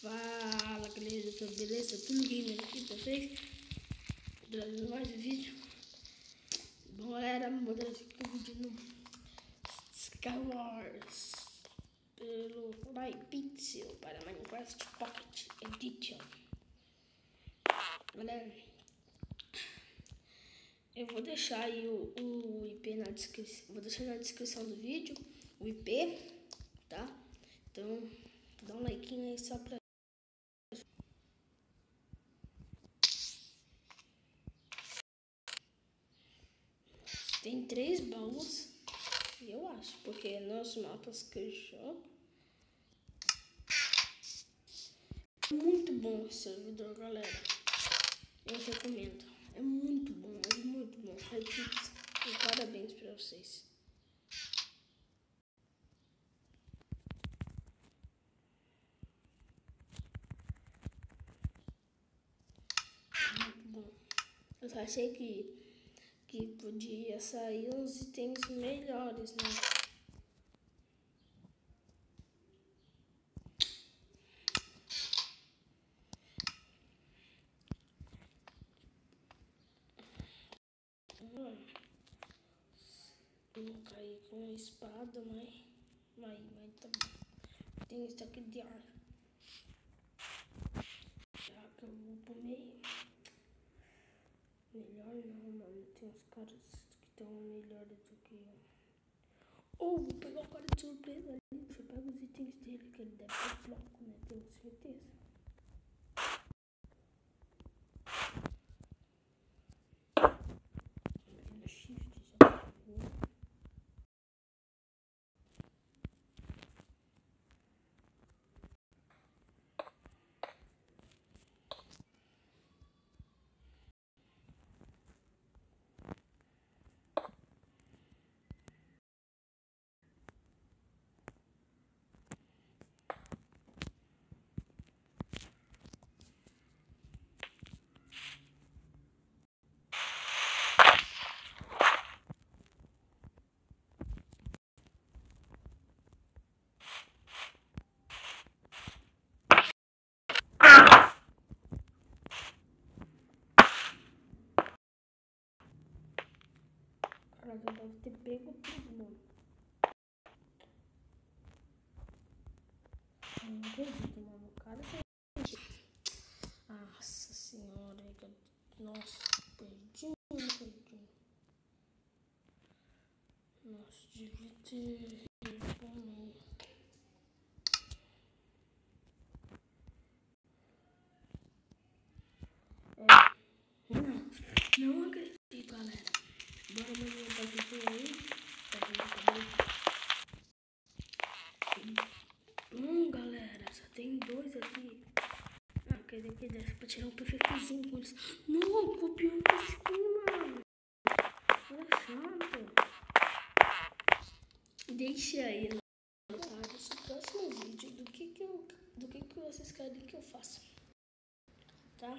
Fala galera, tudo beleza? Tudo gamer aqui pra vocês, trazendo mais um vídeo. Bom galera, vou trazer aqui um vídeo no Skywars pelo Hypixel para Minecraft Pocket Edition. Galera, eu vou deixar aí o IP na descrição, vou deixar na descrição do vídeo o IP, tá? Então dá um like aí só pra tem 3 baús, eu acho, porque nos mapas que eu jogo é muito bom esse servidor, galera. Eu recomendo, é muito bom, mas muito bom. E parabéns pra vocês. Muito bom. Eu só achei que podia sair uns itens melhores, né? Eu não caí com a espada, mas tá bom. Tem isso aqui de ar. Já que eu vou pro meio. Melhor não, mano. Tem uns caras que estão melhores do que eu. Vou pegar o cara de surpresa ali. Deixa eu pegar os itens dele, que ele deve ter bloco, né? Tenho certeza. No shift já pegou. Cara, já deve ter pego tudo, mano. Eu não acredito, mano. O cara tem... Nossa senhora. Nossa, perdi. Nossa, devia ter... Não acredito, galera. Bora amanhã pra gente aí. Galera, só tem 2 aqui. Quer dizer que dá pra tirar um perfeitozinho com eles. Não, copiou por cima. Olha chato. Deixa aí no próximo vídeo do que vocês querem que eu faça. Tá?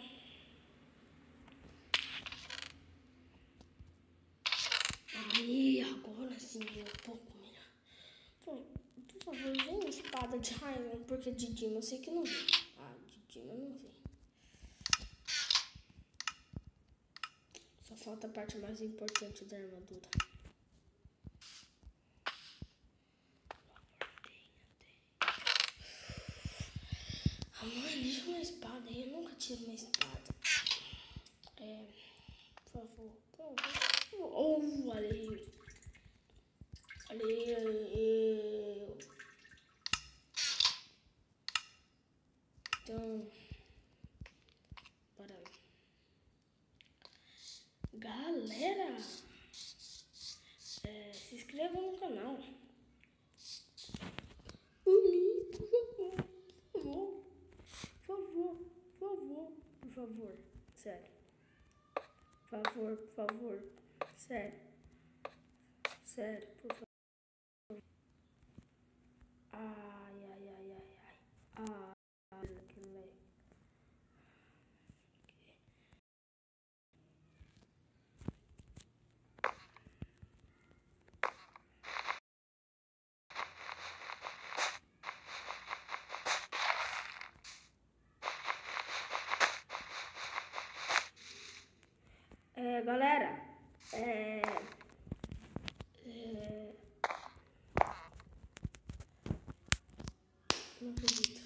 Aí, agora sim, um pouco melhor. Por favor, vem uma espada de Iron, porque de Dima eu sei que não vem. De Dima não vem. Só falta a parte mais importante da armadura. Mãe, deixa uma espada aí. Eu nunca tiro uma espada. Por favor. Valeu. Então, bora lá. Galera, se inscrevam no canal. Por mim, por favor, sério. Por favor, sério, por favor. Que legal. Galera, não acredito.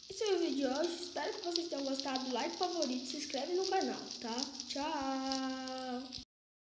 Esse é o vídeo de hoje. Espero que vocês tenham gostado. Like, favorito, se inscreve no canal, tá? Tchau!